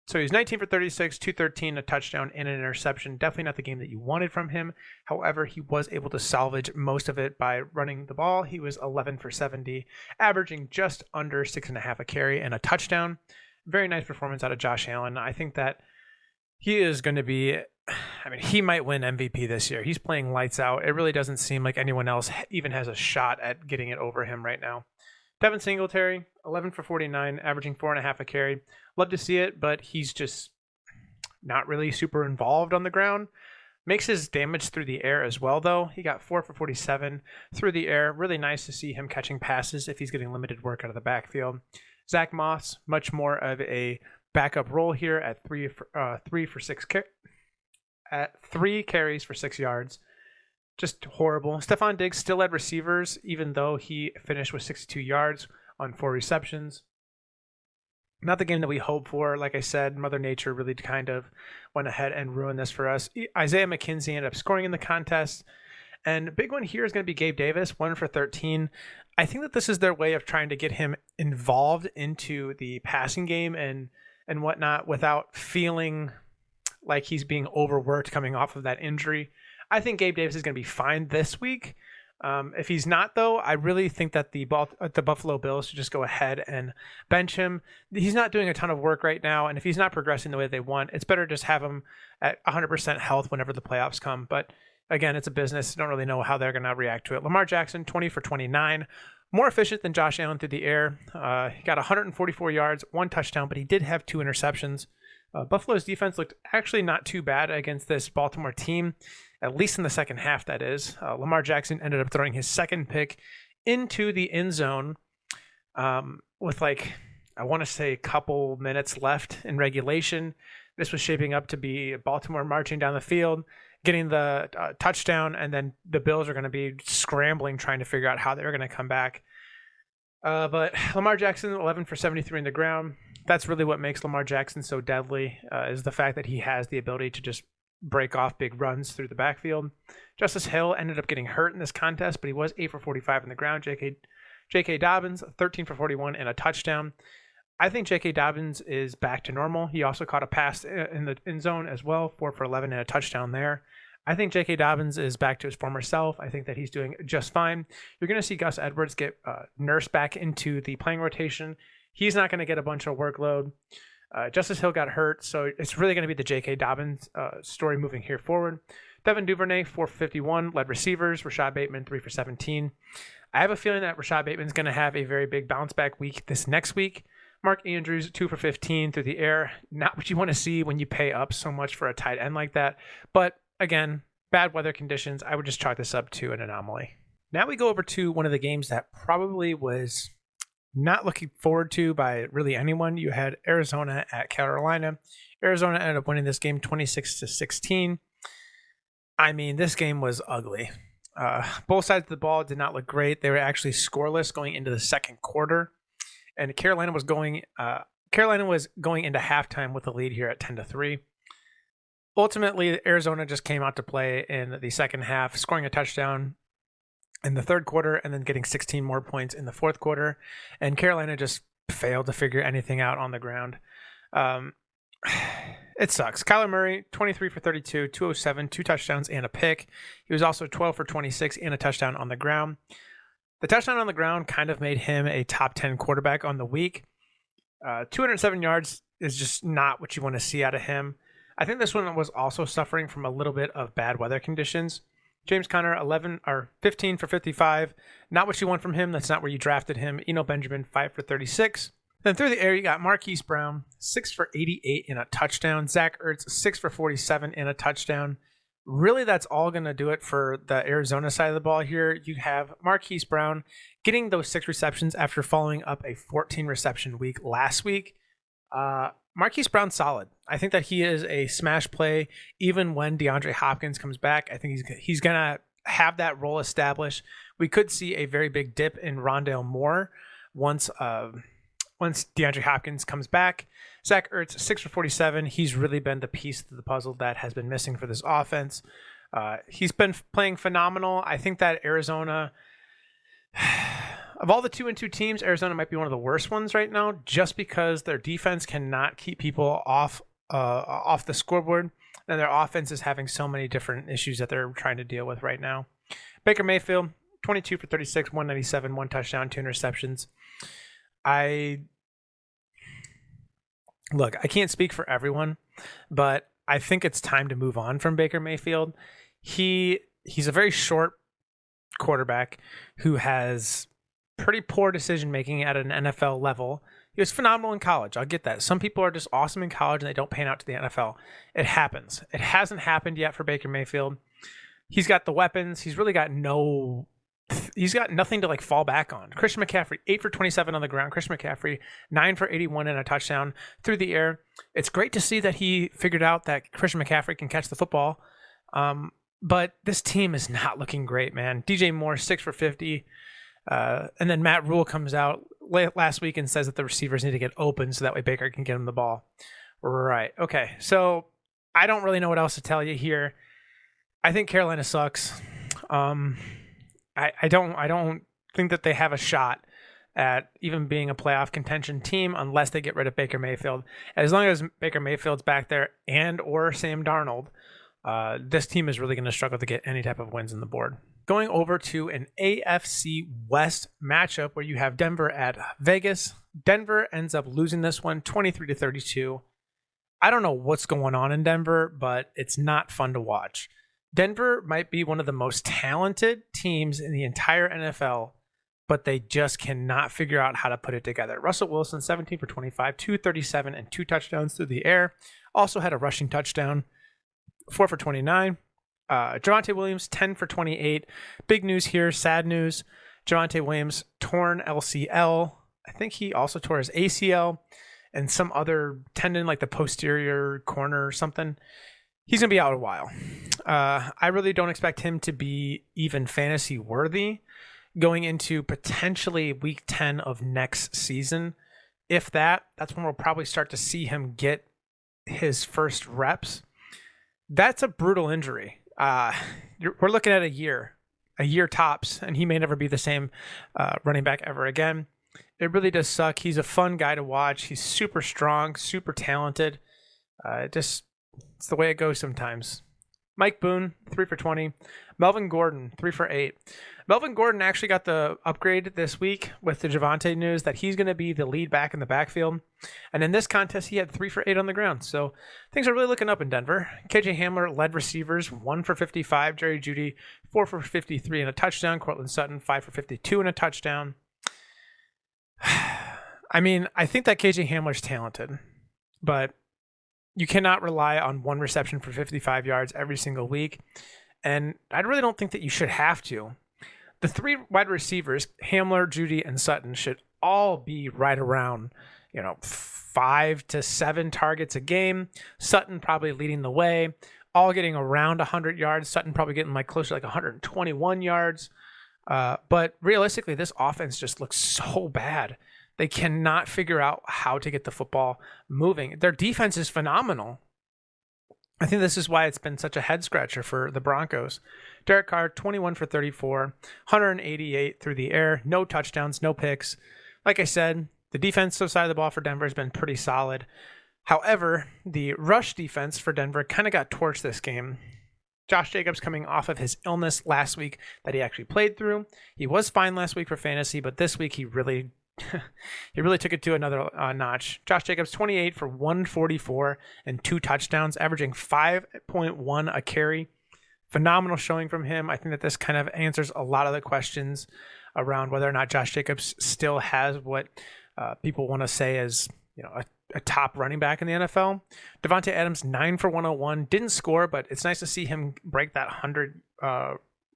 So he's 19 for 36, 213, a touchdown, and an interception. Definitely not the game that you wanted from him. However, he was able to salvage most of it by running the ball. He was 11 for 70, averaging just under 6.5 a carry and a touchdown. Very nice performance out of Josh Allen. I think that he is going to be, he might win MVP this year. He's playing lights out. It really doesn't seem like anyone else even has a shot at getting it over him right now. Devin Singletary, 11 for 49, averaging 4.5 a carry. Love to see it, but he's just not really super involved on the ground. Makes his damage through the air as well, though. He got 4 for 47 through the air. Really nice to see him catching passes if he's getting limited work out of the backfield. Zach Moss, much more of a backup role here at 3 carries for 6 yards. Just horrible. Stephon Diggs still led receivers, even though he finished with 62 yards on 4 receptions. Not the game that we hoped for. Like I said, Mother Nature really kind of went ahead and ruined this for us. Isaiah McKenzie ended up scoring in the contest. And big one here is going to be Gabe Davis, 1 for 13. I think that this is their way of trying to get him involved into the passing game and whatnot without feeling like he's being overworked coming off of that injury. I think Gabe Davis is going to be fine this week. If he's not, though, I really think that the Buffalo Bills should just go ahead and bench him. He's not doing a ton of work right now, and if he's not progressing the way they want, it's better just have him at 100% health whenever the playoffs come. But again, it's a business. Don't really know how they're going to react to it. Lamar Jackson, 20 for 29. More efficient than Josh Allen through the air. He got 144 yards, 1 touchdown, but he did have 2 interceptions. Buffalo's defense looked actually not too bad against this Baltimore team, at least in the second half, that is. Lamar Jackson ended up throwing his second pick into the end zone with I want to say a couple minutes left in regulation. This was shaping up to be Baltimore marching down the field, getting the touchdown, and then the Bills are going to be scrambling, trying to figure out how they're going to come back. But Lamar Jackson, 11 for 73 in the ground. That's really what makes Lamar Jackson so deadly, is the fact that he has the ability to just break off big runs through the backfield. Justice Hill ended up getting hurt in this contest, but he was 8 for 45 in the ground. J.K. Dobbins, 13 for 41 and a touchdown. I think J.K. Dobbins is back to normal. He also caught a pass in the end zone as well, 4 for 11 and a touchdown there. I think J.K. Dobbins is back to his former self. I think that he's doing just fine. You're going to see Gus Edwards get nursed back into the playing rotation. He's not going to get a bunch of workload. Justice Hill got hurt, so it's really going to be the J.K. Dobbins story moving here forward. Devin Duvernay, 4 for 51, led receivers. Rashad Bateman, 3 for 17. I have a feeling that Rashad Bateman's going to have a very big bounce back week this next week. Mark Andrews, 2 for 15 through the air. Not what you want to see when you pay up so much for a tight end like that. But again, bad weather conditions. I would just chalk this up to an anomaly. Now we go over to one of the games that probably was not looking forward to by really anyone. You had Arizona at Carolina. Arizona ended up winning this game 26-16. I mean, this game was ugly. Both sides of the ball did not look great. They were actually scoreless going into the second quarter, and Carolina was going into halftime with a lead here at 10-3. Ultimately, Arizona just came out to play in the second half, scoring a touchdown in the third quarter and then getting 16 more points in the fourth quarter. And Carolina just failed to figure anything out on the ground. It sucks. Kyler Murray, 23 for 32, 207, 2 touchdowns and a pick. He was also 12 for 26 and a touchdown on the ground. The touchdown on the ground kind of made him a top 10 quarterback on the week. 207 yards is just not what you want to see out of him. I think this one was also suffering from a little bit of bad weather conditions. James Conner, 15 for 55. Not what you want from him. That's not where you drafted him. Eno Benjamin, 5 for 36. Then through the air, you got Marquise Brown, 6 for 88 and a touchdown. Zach Ertz, 6 for 47 and a touchdown. Really, that's all going to do it for the Arizona side of the ball here. You have Marquise Brown getting those 6 receptions after following up a 14 reception week last week. Marquise Brown's solid. I think that he is a smash play even when DeAndre Hopkins comes back. I think he's going to have that role established. We could see a very big dip in Rondale Moore once DeAndre Hopkins comes back. Zach Ertz, 6 for 47. He's really been the piece of the puzzle that has been missing for this offense. He's been playing phenomenal. I think that Arizona, of all the 2-2 teams, Arizona might be one of the worst ones right now, just because their defense cannot keep people off the scoreboard, and their offense is having so many different issues that they're trying to deal with right now. Baker Mayfield, 22 for 36, 197, 1 touchdown, 2 interceptions. I can't speak for everyone, but I think it's time to move on from Baker Mayfield. He's a very short quarterback who has pretty poor decision making at an NFL level. He was phenomenal in college. I'll get that. Some people are just awesome in college and they don't pan out to the NFL. It happens. It hasn't happened yet for Baker Mayfield. He's got the weapons. He's got nothing to fall back on. Christian McCaffrey, 8 for 27 on the ground. Christian McCaffrey, 9 for 81 and a touchdown through the air. It's great to see that he figured out that Christian McCaffrey can catch the football. But this team is not looking great, man. DJ Moore, 6 for 50. And then Matt Rule comes out last week and says that the receivers need to get open so that way Baker can get him the ball. Right. Okay. So I don't really know what else to tell you here. I think Carolina sucks. I don't think that they have a shot at even being a playoff contention team unless they get rid of Baker Mayfield. As long as Baker Mayfield's back there and or Sam Darnold, this team is really going to struggle to get any type of wins on the board. Going over to an AFC West matchup where you have Denver at Vegas. Denver ends up losing this one 23-32. I don't know what's going on in Denver, but it's not fun to watch. Denver might be one of the most talented teams in the entire NFL, but they just cannot figure out how to put it together. Russell Wilson, 17 for 25, 237, and 2 touchdowns through the air. Also had a rushing touchdown, 4 for 29. Javonte Williams, 10 for 28. Big news here, sad news. Javonte Williams, torn LCL. I think he also tore his ACL and some other tendon, like the posterior corner or something. He's going to be out a while. I really don't expect him to be even fantasy worthy going into potentially week 10 of next season. If that's when we'll probably start to see him get his first reps. That's a brutal injury. We're looking at a year tops, and he may never be the same running back ever again. It really does suck. He's a fun guy to watch. He's super strong, super talented. It's the way it goes sometimes. Mike Boone, 3 for 20. Melvin Gordon, 3 for 8. Melvin Gordon actually got the upgrade this week with the Javonte news that he's going to be the lead back in the backfield. And in this contest, he had 3 for 8 on the ground. So things are really looking up in Denver. KJ Hamler led receivers, 1 for 55. Jerry Jeudy, 4 for 53 and a touchdown. Cortland Sutton, 5 for 52 and a touchdown. I mean, I think that KJ Hamler's talented, but you cannot rely on one reception for 55 yards every single week. And I really don't think that you should have to. The 3 wide receivers, Hamler, Jeudy, and Sutton, should all be right around, 5 to 7 targets a game. Sutton probably leading the way, all getting around 100 yards. Sutton probably getting like closer to like 121 yards. But realistically, this offense just looks so bad. They cannot figure out how to get the football moving. Their defense is phenomenal. I think this is why it's been such a head scratcher for the Broncos. Derek Carr, 21 for 34, 188 through the air, no touchdowns, no picks. Like I said, the defensive side of the ball for Denver has been pretty solid. However, the rush defense for Denver kind of got torched this game. Josh Jacobs coming off of his illness last week that he actually played through. He was fine last week for fantasy, but this week he really took it to another notch. Josh Jacobs, 28 for 144 and 2 touchdowns, averaging 5.1 a carry. Phenomenal showing from him. I think that this kind of answers a lot of the questions around whether or not Josh Jacobs still has what people want to say is, a top running back in the NFL. Devontae Adams, 9 for 101. Didn't score, but it's nice to see him break that 100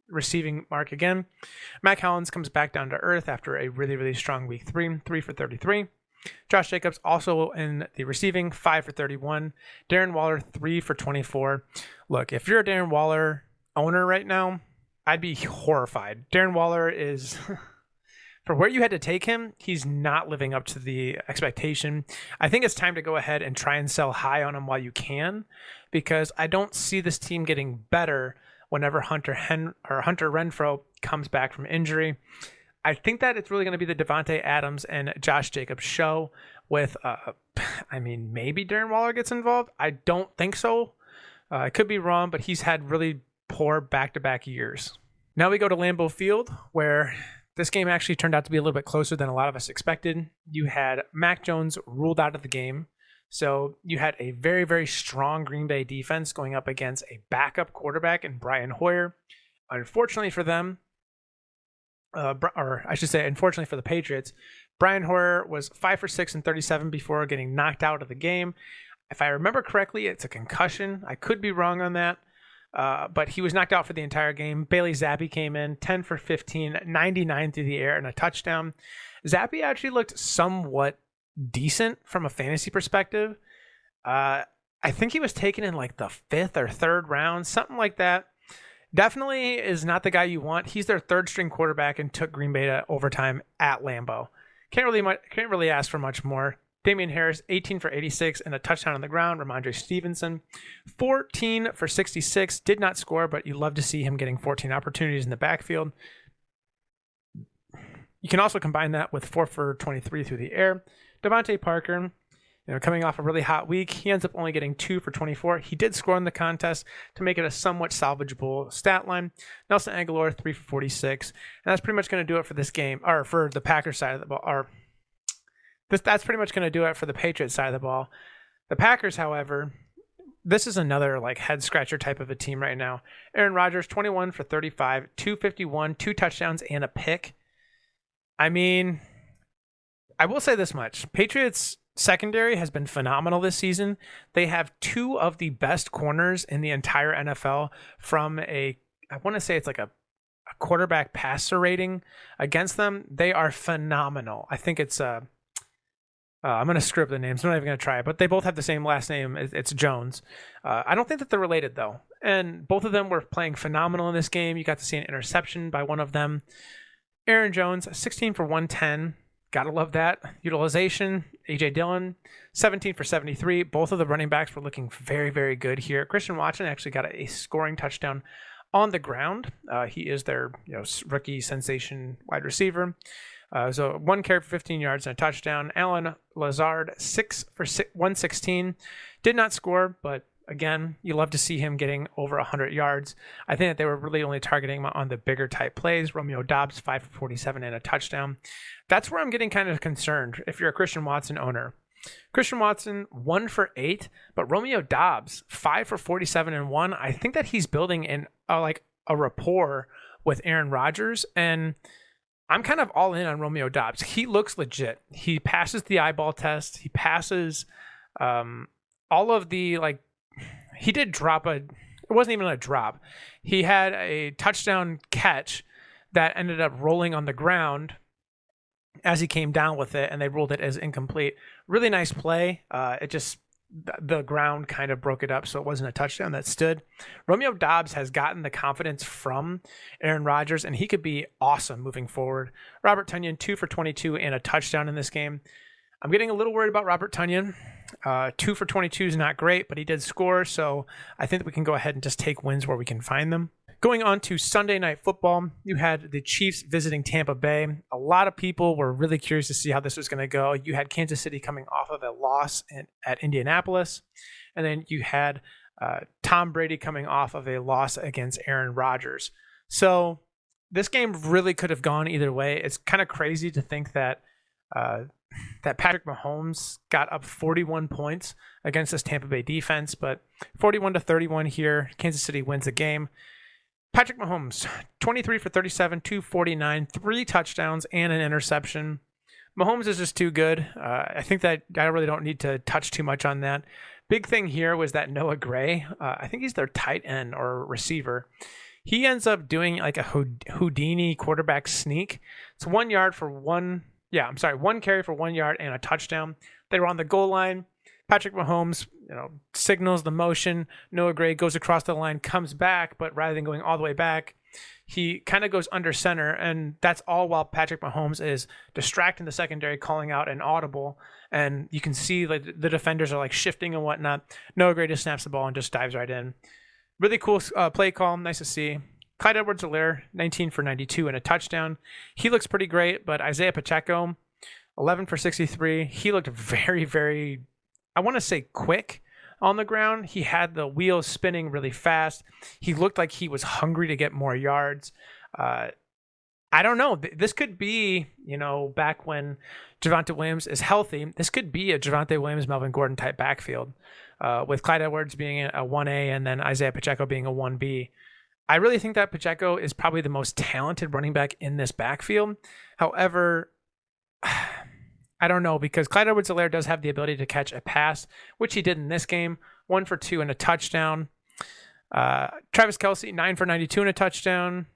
receiving mark again. Mac Hollins comes back down to earth after a really, really strong week 3 for 33. Josh Jacobs also in the receiving, 5 for 31. Darren Waller, 3 for 24. Look, if you're a Darren Waller owner right now, I'd be horrified. Darren Waller is... For where you had to take him, he's not living up to the expectation. I think it's time to go ahead and try and sell high on him while you can, because I don't see this team getting better whenever Hunter Renfrow comes back from injury. I think that it's really going to be the Devontae Adams and Josh Jacobs show with, maybe Darren Waller gets involved. I don't think so. I could be wrong, but he's had really poor back-to-back years. Now we go to Lambeau Field, where... this game actually turned out to be a little bit closer than a lot of us expected. You had Mac Jones ruled out of the game. So you had a very, very strong Green Bay defense going up against a backup quarterback in Brian Hoyer. Unfortunately for them, unfortunately for the Patriots, Brian Hoyer was 5 for 6 and 37 before getting knocked out of the game. If I remember correctly, it's a concussion. I could be wrong on that. But he was knocked out for the entire game. Bailey Zappi came in, 10 for 15, 99 through the air, and a touchdown. Zappi actually looked somewhat decent from a fantasy perspective. I think he was taken in like the 5th or 3rd round, something like that. Definitely is not the guy you want. He's their 3rd string quarterback and took Green Bay to overtime at Lambeau. Can't really ask for much more. Damian Harris, 18 for 86 and a touchdown on the ground. Ramondre Stevenson, 14 for 66. Did not score, but you love to see him getting 14 opportunities in the backfield. You can also combine that with 4 for 23 through the air. Devontae Parker, coming off a really hot week, he ends up only getting 2 for 24. He did score in the contest to make it a somewhat salvageable stat line. Nelson Aguilar, 3 for 46. And that's pretty much going to do it for this game, or for the Packers side of the ball, That's pretty much going to do it for the Patriots side of the ball. The Packers, however, this is another head scratcher type of a team right now. Aaron Rodgers, 21 for 35, 251, 2 touchdowns and a pick. I will say this much. Patriots secondary has been phenomenal this season. They have 2 of the best corners in the entire NFL from I want to say it's like a quarterback passer rating against them. They are phenomenal. I think it's I'm going to screw up the names. I'm not even going to try it, but they both have the same last name. It's Jones. I don't think that they're related, though. And both of them were playing phenomenal in this game. You got to see an interception by one of them. Aaron Jones, 16 for 110. Got to love that. Utilization. A.J. Dillon, 17 for 73. Both of the running backs were looking very, very good here. Christian Watson actually got a scoring touchdown on the ground. He is their rookie sensation wide receiver. So 1 carry for 15 yards and a touchdown. Alan Lazard, 6 for 116. Did not score, but again, you love to see him getting over 100 yards. I think that they were really only targeting him on the bigger type plays. Romeo Doubs, 5 for 47 and a touchdown. That's where I'm getting kind of concerned if you're a Christian Watson owner. Christian Watson, 1 for 8, but Romeo Doubs, 5 for 47 and 1. I think that he's building in a rapport with Aaron Rodgers, and I'm kind of all in on Romeo Doubs. He looks legit. He passes the eyeball test. He passes all of the, he did drop it wasn't even a drop. He had a touchdown catch that ended up rolling on the ground as he came down with it, and they ruled it as incomplete. Really nice play. The ground kind of broke it up, so it wasn't a touchdown that stood. Romeo Doubs has gotten the confidence from Aaron Rodgers, and he could be awesome moving forward. Robert Tonyan, 2 for 22 and a touchdown in this game. I'm getting a little worried about Robert Tonyan. 2 for 22 is not great, but he did score, so I think that we can go ahead and just take wins where we can find them. Going on to Sunday Night Football, you had the Chiefs visiting Tampa Bay. A lot of people were really curious to see how this was going to go. You had Kansas City coming off of a loss at Indianapolis, and then you had Tom Brady coming off of a loss against Aaron Rodgers. So this game really could have gone either way. It's kind of crazy to think that Patrick Mahomes got up 41 points against this Tampa Bay defense, but 41-31 here, Kansas City wins the game. Patrick Mahomes, 23 for 37, 249, 3 touchdowns, and an interception. Mahomes is just too good. I think that I really don't need to touch too much on that. Big thing here was that Noah Gray, I think he's their tight end or receiver. He ends up doing like a Houdini quarterback sneak. It's 1 carry for 1 yard and a touchdown. They were on the goal line. Patrick Mahomes, signals the motion. Noah Gray goes across the line, comes back, but rather than going all the way back, he kind of goes under center, and that's all while Patrick Mahomes is distracting the secondary, calling out an audible, and you can see like the defenders are like shifting and whatnot. Noah Gray just snaps the ball and just dives right in. Really cool play call, nice to see. Clyde Edwards-Helaire, 19 for 92 and a touchdown. He looks pretty great, but Isaiah Pacheco, 11 for 63. He looked very, very, I want to say quick on the ground. He had the wheels spinning really fast. He looked like he was hungry to get more yards. I don't know. This could be, back when Javonte Williams is healthy, this could be a Javonte Williams, Melvin Gordon type backfield with Clyde Edwards being a 1A and then Isaiah Pacheco being a 1B. I really think that Pacheco is probably the most talented running back in this backfield. However, I don't know, because Clyde Edwards-Helaire does have the ability to catch a pass, which he did in this game. 1 for 2 and a touchdown. Travis Kelce, 9 for 92 and a touchdown.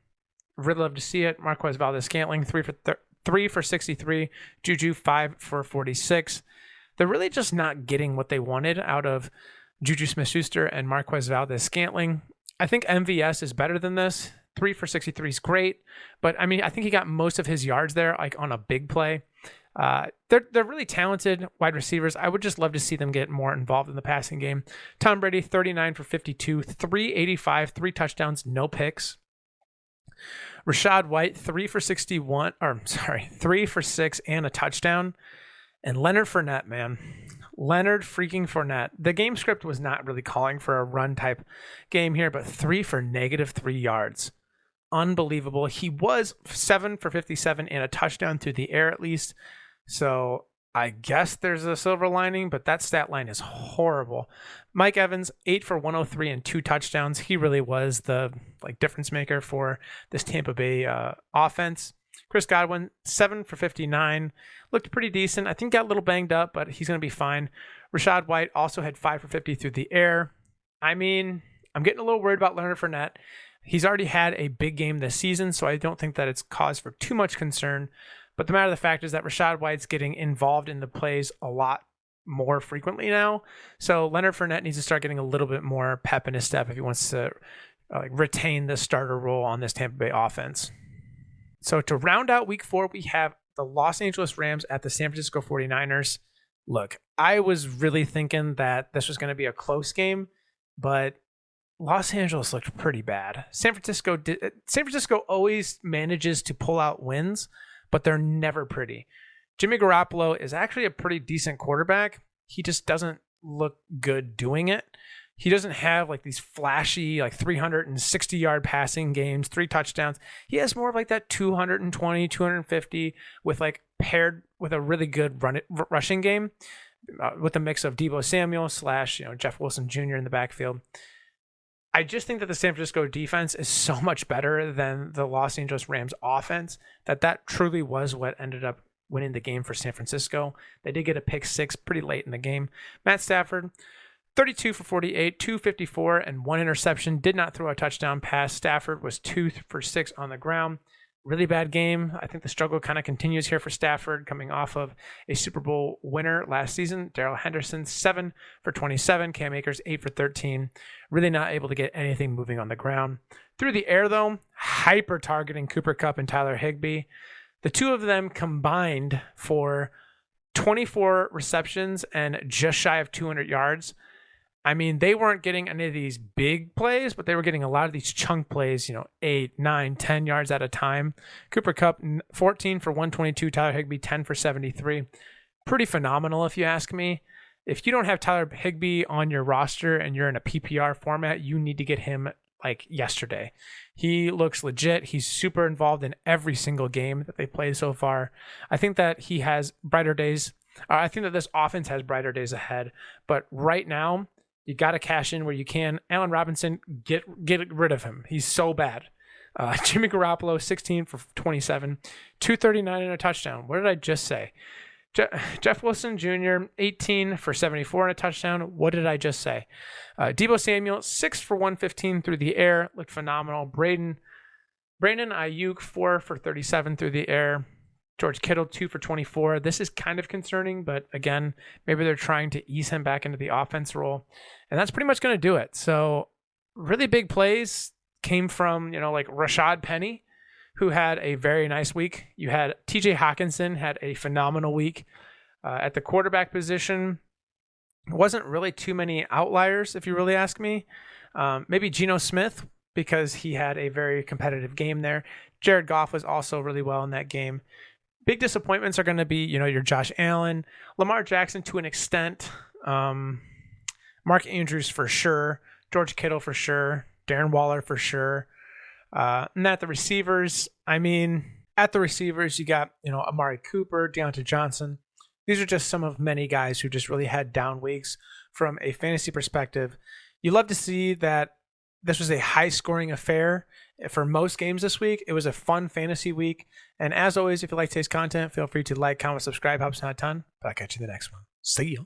Really love to see it. Marquez Valdez-Scantling, 3 for 63. Juju, 5 for 46. They're really just not getting what they wanted out of Juju Smith-Schuster and Marquez Valdez-Scantling. I think MVS is better than this. 3 for 63 is great, but I think he got most of his yards there, like on a big play. They're really talented wide receivers. I would just love to see them get more involved in the passing game. Tom Brady, 39 for 52, 385, 3 touchdowns, no picks. Rachaad White, 3 for 6 and a touchdown. And Leonard Fournette, man. Leonard freaking Fournette. The game script was not really calling for a run type game here, but 3 for -3 yards. Unbelievable. He was 7 for 57 and a touchdown through the air at least. So I guess there's a silver lining, but that stat line is horrible. Mike Evans, 8 for 103 and 2 touchdowns. He really was the difference maker for this Tampa Bay offense. Chris Godwin, 7 for 59. Looked pretty decent. I think got a little banged up, but he's going to be fine. Rachaad White also had 5 for 50 through the air. I'm getting a little worried about Leonard Fournette. He's already had a big game this season, so I don't think that it's cause for too much concern. But the matter of the fact is that Rachaad White's getting involved in the plays a lot more frequently now. So Leonard Fournette needs to start getting a little bit more pep in his step if he wants to retain the starter role on this Tampa Bay offense. So to round out week 4, we have the Los Angeles Rams at the San Francisco 49ers. Look, I was really thinking that this was going to be a close game, but Los Angeles looked pretty bad. San Francisco always manages to pull out wins, but they're never pretty. Jimmy Garoppolo is actually a pretty decent quarterback. He just doesn't look good doing it. He doesn't have these flashy 360-yard passing games, 3 touchdowns. He has more of that 220, 250 with paired with a really good rushing game with a mix of Deebo Samuel / Jeff Wilson Jr. in the backfield. I just think that the San Francisco defense is so much better than the Los Angeles Rams offense that truly was what ended up winning the game for San Francisco. They did get a pick 6 pretty late in the game. Matt Stafford, 32 for 48, 254, and 1 interception. Did not throw a touchdown pass. Stafford was 2 for 6 on the ground. really bad game. I think the struggle kind of continues here for Stafford, coming off of a Super Bowl winner last season. Darrell Henderson, 7 for 27. Cam Akers, 8 for 13. Really not able to get anything moving on the ground. Through the air, though, hyper targeting Cooper Kupp and Tyler Higbee. The two of them combined for 24 receptions and just shy of 200 yards. I mean, they weren't getting any of these big plays, but they were getting a lot of these chunk plays, 8, 9, 10 yards at a time. Cooper Kupp, 14 for 122. Tyler Higbee, 10 for 73. Pretty phenomenal, if you ask me. If you don't have Tyler Higbee on your roster and you're in a PPR format, you need to get him like yesterday. He looks legit. He's super involved in every single game that they played so far. I think that he has brighter days. I think that this offense has brighter days ahead. But right now, you got to cash in where you can. Allen Robinson, get rid of him. He's so bad. Jimmy Garoppolo, 16 for 27, 239 and a touchdown. What did I just say? Jeff Wilson Jr., 18 for 74 and a touchdown. What did I just say? Deebo Samuel, 6 for 115 through the air. Looked phenomenal. Brandon Ayuk, 4 for 37 through the air. George Kittle, 2 for 24. This is kind of concerning, but again, maybe they're trying to ease him back into the offense role. And that's pretty much going to do it. So really big plays came from, like Rashad Penny, who had a very nice week. You had TJ Hawkinson had a phenomenal week. At the quarterback position, wasn't really too many outliers, if you really ask me. Maybe Geno Smith, because he had a very competitive game there. Jared Goff was also really well in that game. Big disappointments are going to be, your Josh Allen, Lamar Jackson to an extent, Mark Andrews for sure, George Kittle for sure, Darren Waller for sure. And at the receivers, you got, Amari Cooper, Deontay Johnson. These are just some of many guys who just really had down weeks from a fantasy perspective. You love to see that this was a high-scoring affair for most games this week. It was a fun fantasy week. And as always, if you like today's content, feel free to like, comment, subscribe. Helps out a ton. But I'll catch you in the next one. See ya.